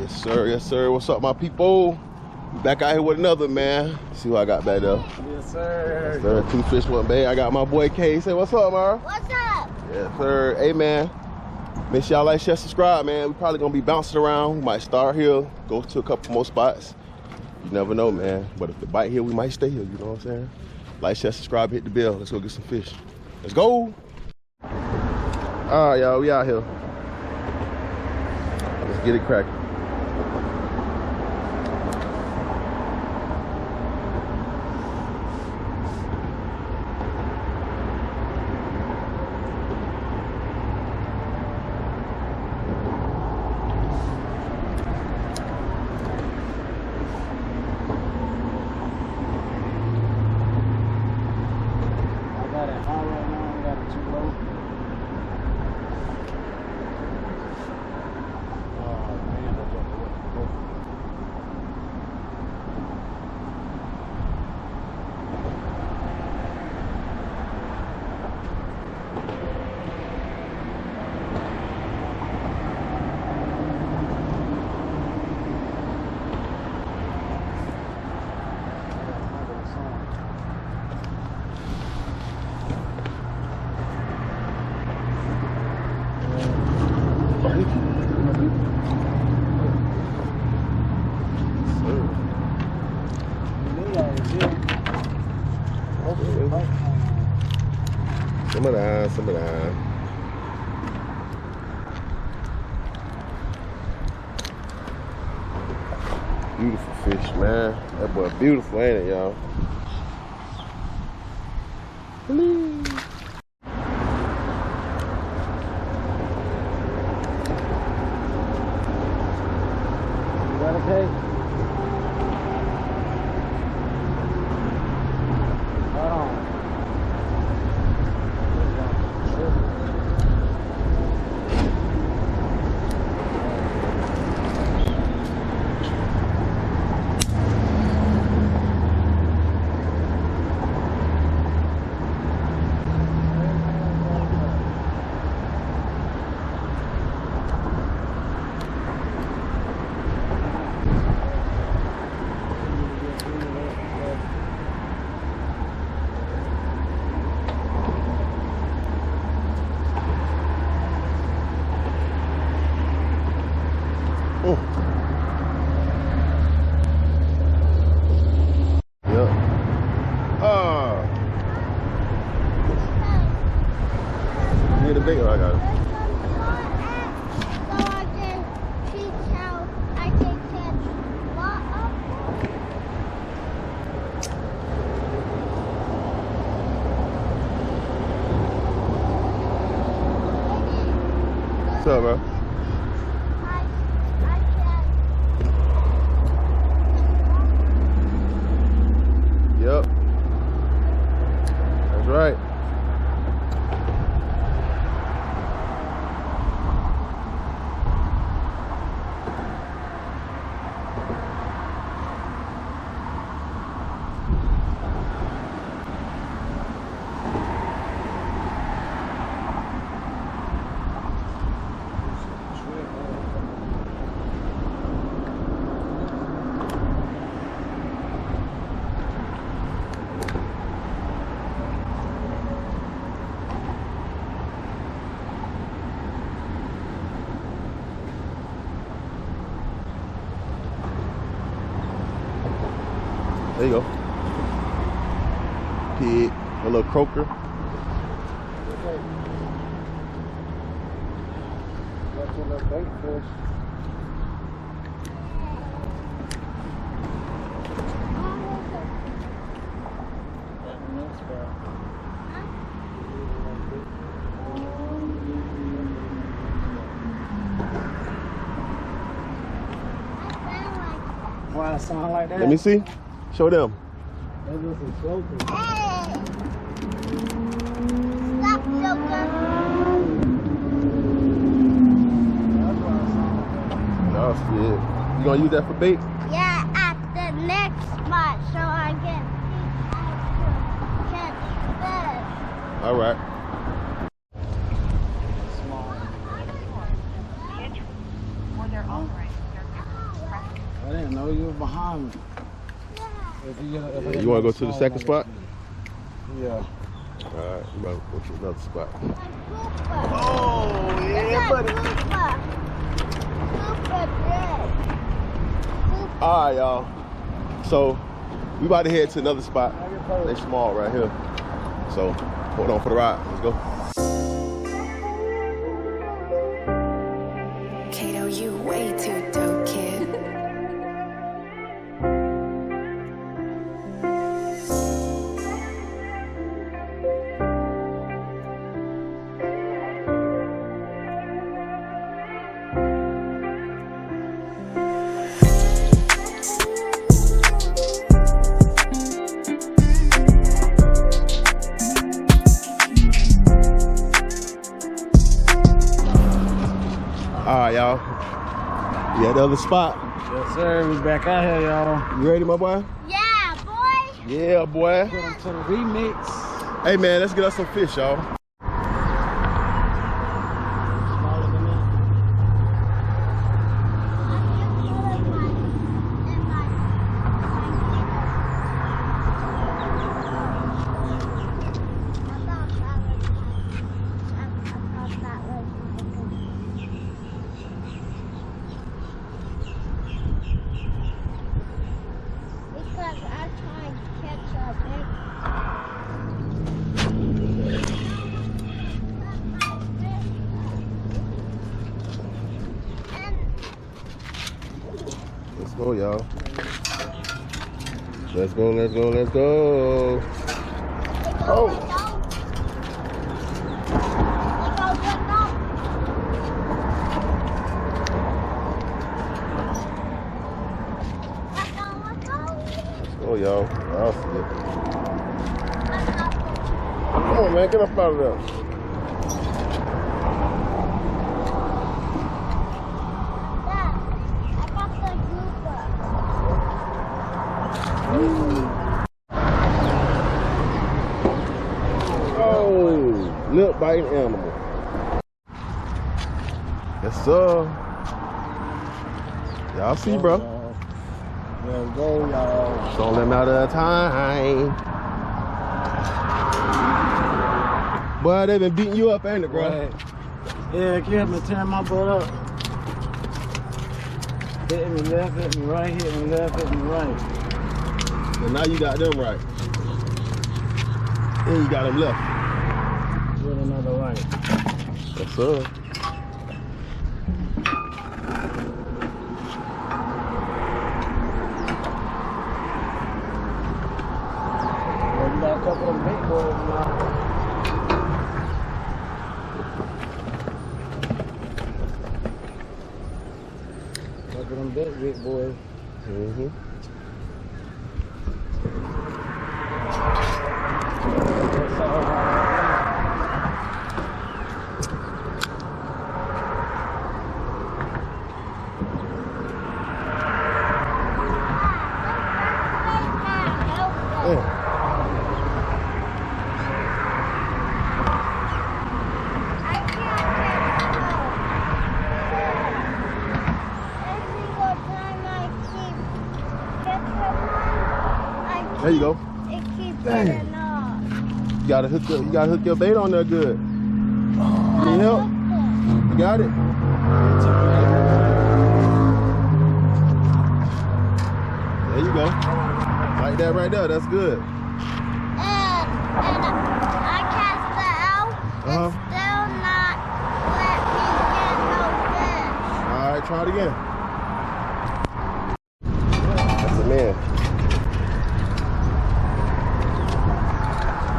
Yes, sir. Yes, sir. What's up, my people? Back out here with another, man. See what I got back there. Yes, sir. Yes, sir. 2 fish, 1 bait. I got my boy K. Say, what's up, man? What's up? Yes, sir. Hey, man. Make sure y'all like, share, subscribe, man. We probably gonna be bouncing around. We might start here, go to a couple more spots. You never know, man. But if the bite here, we might stay here. You know what I'm saying? Like, share, subscribe, hit the bell. Let's go get some fish. Let's go. All right, y'all. We out here. Let's get it cracking. Some of that. Beautiful fish, man. That boy beautiful, ain't it, y'all? You got a cake? Hold on. I got it. What's up, bro? Yep. That's right. There you go. Pig, a little croaker. That's a little bait fish. Why it sound like that? Let me see. Show them. That was a joker. Hey! Stop, joker. Oh shit. You gonna use that for bait? Yeah, at the next spot, so I can catch fish. All right. Or their own right. didn't know you were behind me. Yeah, you want to go to the second spot? Yeah. All right, we about to go to another spot. Oh, yeah, buddy. Super All right, y'all. So we about to head to another spot. They small right here. So hold on for the ride. Let's go. Kato, you way too dope, kid. All right, y'all. We at the other spot. Yes, sir. We back out here, y'all. You ready, my boy? Yeah, boy. Yeah, boy. Put them to the remix. Hey, man, let's get us some fish, y'all. Smaller than that. Because I'm trying to catch a big. Let's go, y'all. Let's go, let's go, let's go. Oh. Oh, y'all. I'll see it. Come on, man. Get up out of there. Oh, lip biting animal. Yes, sir. Y'all see, bro. Let's go, y'all. It's only a matter of time. Boy, they been beating you up, ain't it, bro? Right. Yeah, it kept me tearing my butt up. Hitting me left, hitting me right, hitting me left, hitting me right. And now you got them right. And you got them left. With another right. Yes, sir. Well, you got a couple of them big boys now. Couple of them big boys. Mm-hmm. That's all. Yeah. There you go. It keeps Dang. getting off. You gotta hook your bait on there good. Need help? You got it? There you go. Like that right there. That's good. And I cast it out. It's still not let me get no fish. All right, try it again. That's a man.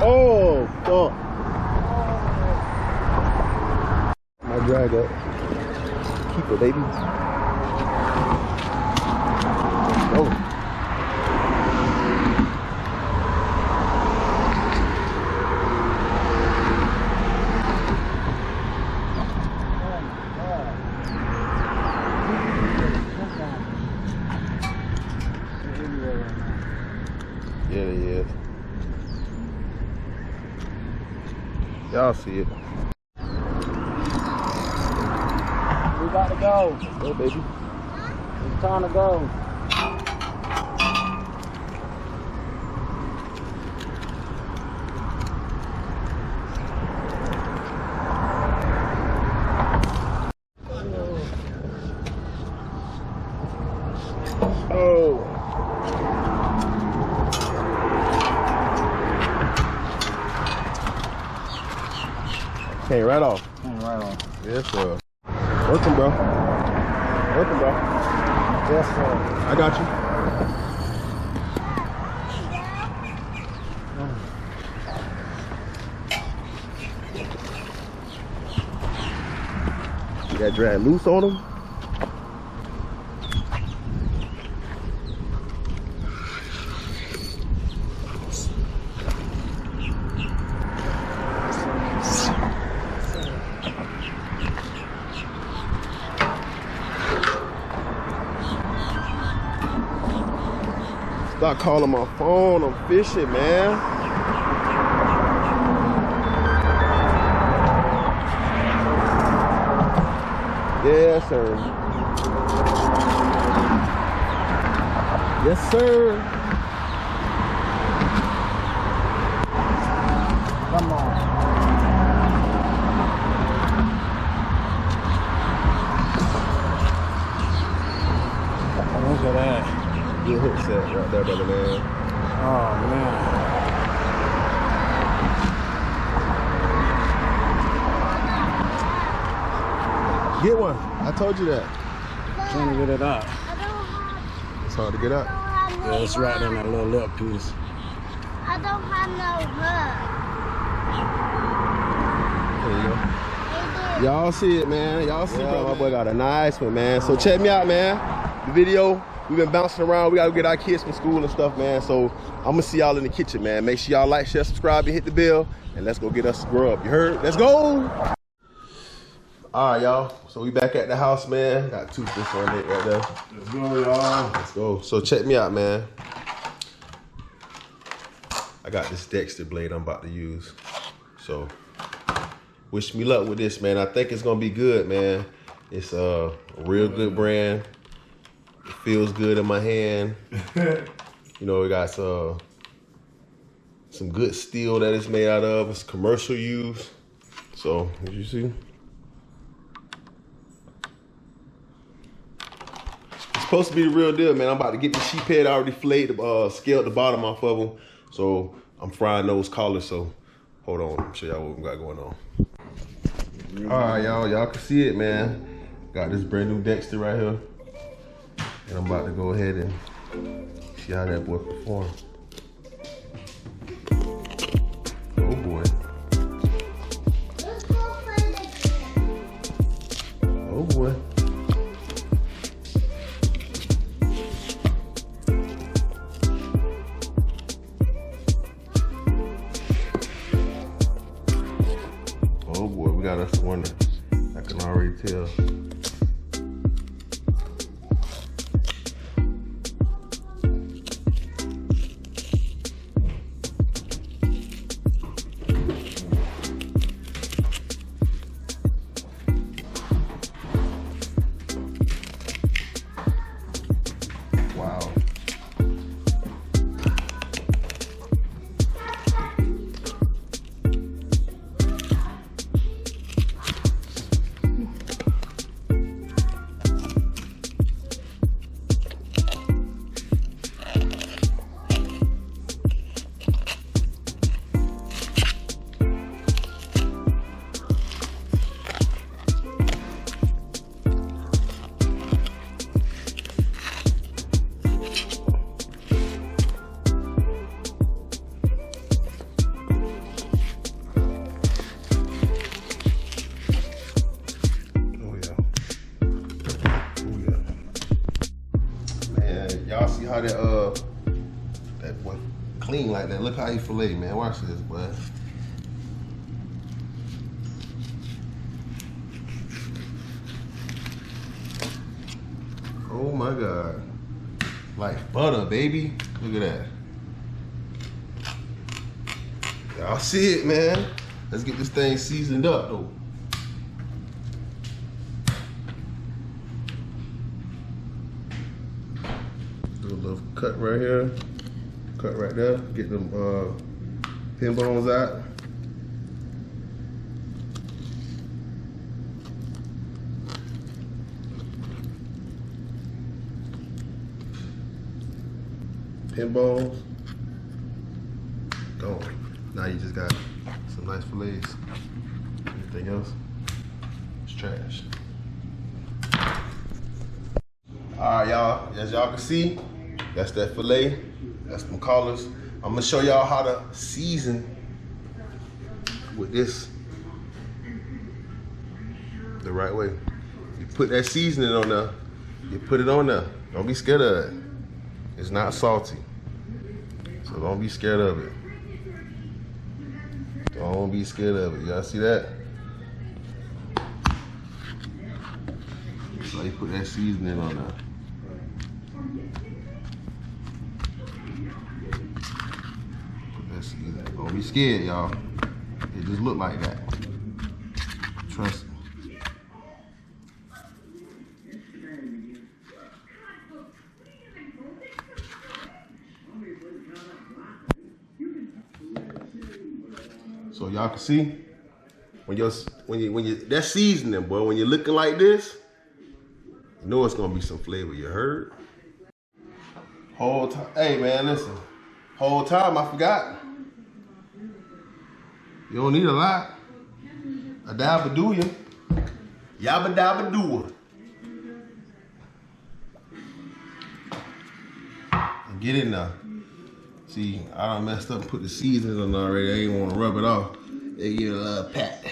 Oh, fuck. My drag up. Keep it, baby. Oh. Yeah, it is. Y'all see it. We got to go. Go, baby. It's time to go. Came right off. Right on. Yes, sir. Working, bro. Working, bro. Yes, sir. I got you. You got drag loose on them. Stop calling my phone, I'm fishing, man. Yes, sir. Yes, sir. Come on. Look at that. Good hook set right there, brother, man. Oh, man. Get one. I told you that. Trying to get it out. I don't have, It's hard to get out. no Yeah, it's right in hook. that little lip piece. I don't have no hook. There you go. They do. Y'all see it, man. Y'all see Yeah, bro. My man. boy got a nice one, man. So check me out, man. The video, we've been bouncing around. We got to get our kids from school and stuff, man. So I'm going to see y'all in the kitchen, man. Make sure y'all like, share, subscribe, and hit the bell. And let's go get us some grub. You heard? Let's go. All right, y'all. So we back at the house, man. Got two fish on it right there. Let's go, y'all. Let's go. So check me out, man. I got this Dexter blade I'm about to use. So wish me luck with this, man. I think it's gonna be good, man. It's a real good brand. It feels good in my hand. You know, it got some good steel that it's made out of. It's commercial use. So, as you see, it's supposed to be the real deal, man. I'm about to get the sheephead already filleted, scaled the bottom off of them. So I'm frying those collars. So hold on, I'll show y'all what we got going on. All right, y'all can see it, man. Got this brand new Dexter right here. And I'm about to go ahead and see how that boy performs. Oh boy. Let's go play the game. Oh boy. Oh boy, we got us one that I can already tell. Wow. Y'all see how that boy clean like that? Look how he fillet, man. Watch this, boy. Oh my God. Like butter, baby. Look at that. Y'all see it, man. Let's get this thing seasoned up though. Do a little cut right here, cut right there, get them pin bones out. Pin bones, gone. Now you just got some nice fillets. Everything else is trash. All right, y'all. As y'all can see, that's that fillet. That's some collars. I'm gonna show y'all how to season with this the right way. You put that seasoning on there. You put it on there. Don't be scared of it. It's not salty, so don't be scared of it. Don't be scared of it. Y'all see that? So you put that seasoning on there. Put that seasoning. Don't be scared, y'all. It just look like that. Trust me. So y'all can see when you that seasoning, boy, when you're looking like this, you know it's gonna be some flavor. You heard? Whole time, hey man, listen. Whole time I forgot. You don't need a lot. A dabba do ya. Yabba dabba do. And get in there. See, I done messed up and put the seasoning on already. I ain't want to rub it off. They give it a little pat.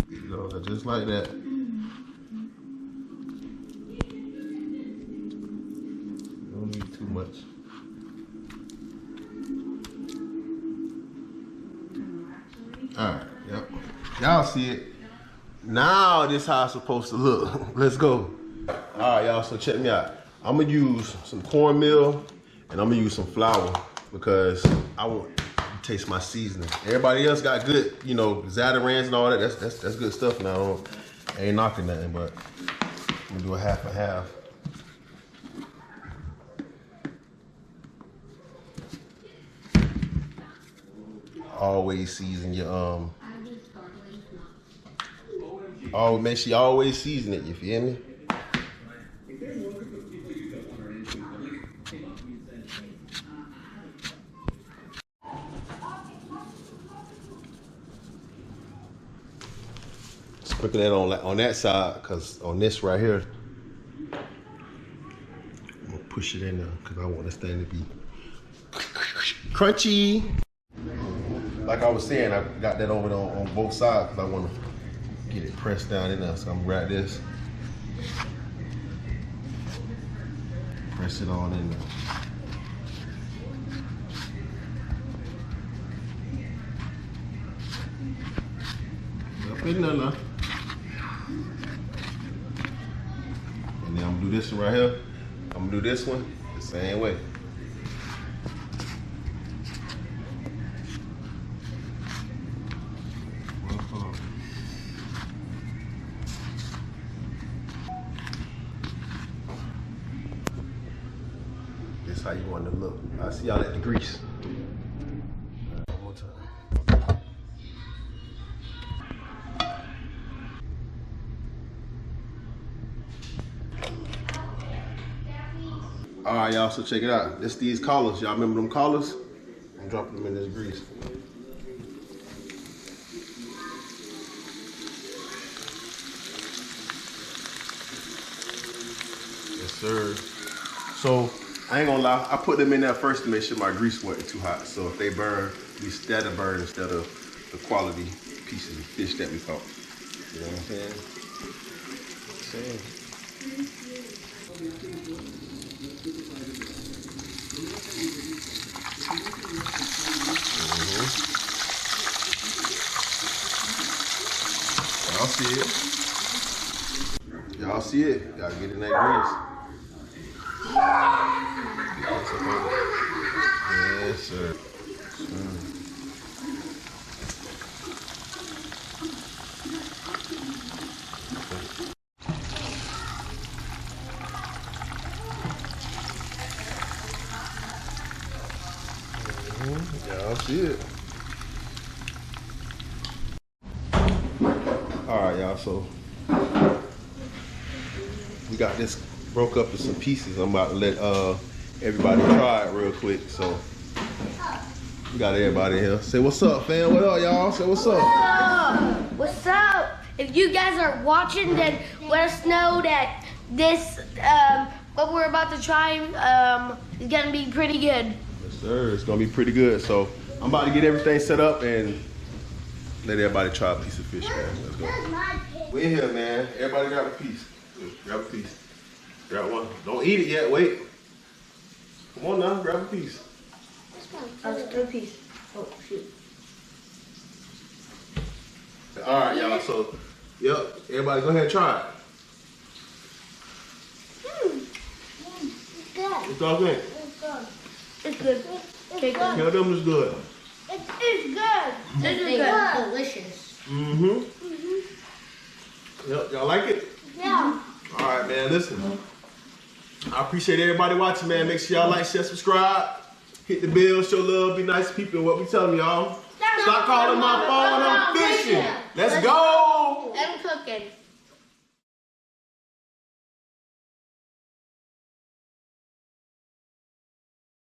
You know, just like that. Don't need too much. All right, yep. Y'all see it. Now this how it's supposed to look. Let's go. All right, y'all, so check me out. I'm gonna use some cornmeal and I'm gonna use some flour because I want to taste my seasoning. Everybody else got good, you know, Zatarans and all that. That's good stuff now. I ain't knocking nothing, but I'm gonna do a half and half. Always season your make sure you always season it, you feel me? Sprinkle that on that side, cause on this right here, I'm gonna push it in there, cause I want this thing to be crunchy. Like I was saying, I got that over on both sides, cause I want to get it pressed down in there. So I'm gonna grab this, press it on in there. Up in there now. And then I'm gonna do this one right here. I'm gonna do this one the same way. This how you want to look. I see y'all at the grease. One more time. All right, y'all, so check it out. This these collars. Y'all remember them collars? I'm dropping them in this grease. Yes, sir. So, I ain't gonna lie, I put them in there first to make sure my grease wasn't too hot. So if they burn, at least that'll burn instead of the quality pieces of fish that we caught. You know what I'm saying? Y'all see it. Y'all see it. Gotta get in that grease. Yes, sir. Y'all see it. All right, y'all, so we got this broke up into some pieces. I'm about to let everybody try it real quick. So we got everybody in here. Say what's up, fam. What up, y'all? Say what's up. What's up? If you guys are watching, then let us know that this what we're about to try is gonna be pretty good. Yes, sir. It's gonna be pretty good. So I'm about to get everything set up and let everybody try a piece of fish, man. Let's go. We in here, man. Everybody grab a piece. Grab a piece. Grab one. Don't eat it yet. Wait. Come on now. Grab a piece. Oh, it's 3 piece. Oh shoot. All right, y'all. So, yep. Everybody, go ahead and try it. It's good. What y'all think? It's good. Okay, good. Tell them it's good. It's good. This is good. Delicious. Mm-hmm. Yep. Y'all like it? Yeah. All right, man. Listen. I appreciate everybody watching, man. Make sure y'all like, share, subscribe. Hit the bell, show love, be nice to people. What we telling y'all? Stop calling my phone, I'm fishing. Let's go. I'm cooking.